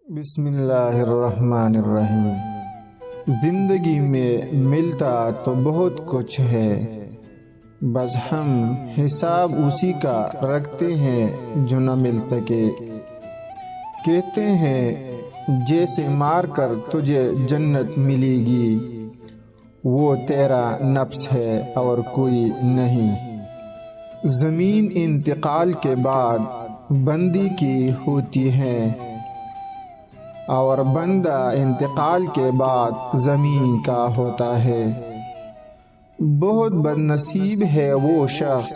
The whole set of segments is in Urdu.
بسم اللہ الرحمن الرحیم۔ زندگی میں ملتا تو بہت کچھ ہے، بس ہم حساب اسی کا رکھتے ہیں جو نہ مل سکے۔ کہتے ہیں جیسے مار کر تجھے جنت ملے گی، وہ تیرا نفس ہے اور کوئی نہیں۔ زمین انتقال کے بعد بندی کی ہوتی ہے، اور بندہ انتقال کے بعد زمین کا ہوتا ہے۔ بہت بد نصیب ہے وہ شخص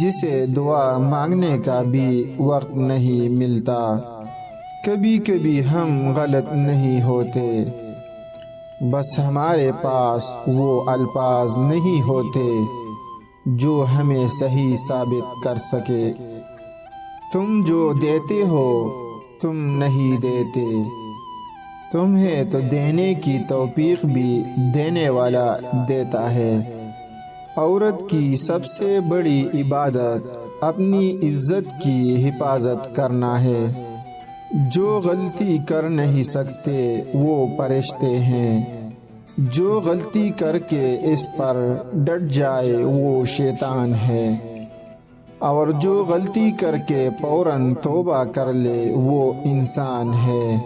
جسے دعا مانگنے کا بھی وقت نہیں ملتا۔ کبھی کبھی ہم غلط نہیں ہوتے، بس ہمارے پاس وہ الفاظ نہیں ہوتے جو ہمیں صحیح ثابت کر سکے۔ تم جو دیتے ہو تم نہیں دیتے، تمہیں تو دینے کی توفیق بھی دینے والا دیتا ہے۔ عورت کی سب سے بڑی عبادت اپنی عزت کی حفاظت کرنا ہے۔ جو غلطی کر نہیں سکتے وہ فرشتے ہیں، جو غلطی کر کے اس پر ڈٹ جائے وہ شیطان ہے، اور جو غلطی کر کے فوراً توبہ کر لے وہ انسان ہے،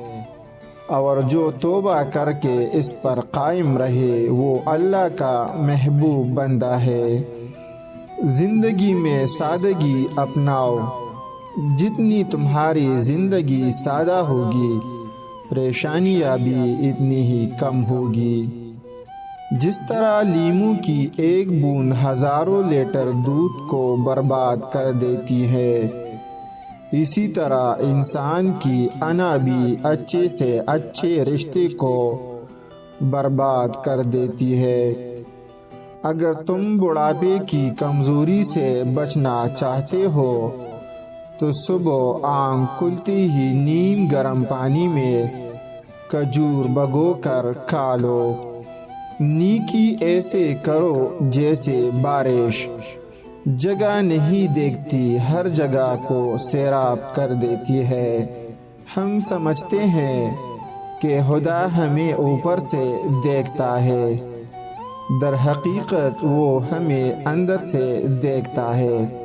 اور جو توبہ کر کے اس پر قائم رہے وہ اللہ کا محبوب بندہ ہے۔ زندگی میں سادگی اپناؤ، جتنی تمہاری زندگی سادہ ہوگی پریشانیاں بھی اتنی ہی کم ہوگی۔ جس طرح لیموں کی ایک بوند ہزاروں لیٹر دودھ کو برباد کر دیتی ہے، اسی طرح انسان کی انا بھی اچھے سے اچھے رشتے کو برباد کر دیتی ہے۔ اگر تم بڑھاپے کی کمزوری سے بچنا چاہتے ہو تو صبح آنکھ کھلتے ہی نیم گرم پانی میں کھجور بھگو کر کھا لو۔ نیکی ایسے کرو جیسے بارش جگہ نہیں دیکھتی، ہر جگہ کو سیراب کر دیتی ہے۔ ہم سمجھتے ہیں کہ خدا ہمیں اوپر سے دیکھتا ہے، در حقیقت وہ ہمیں اندر سے دیکھتا ہے۔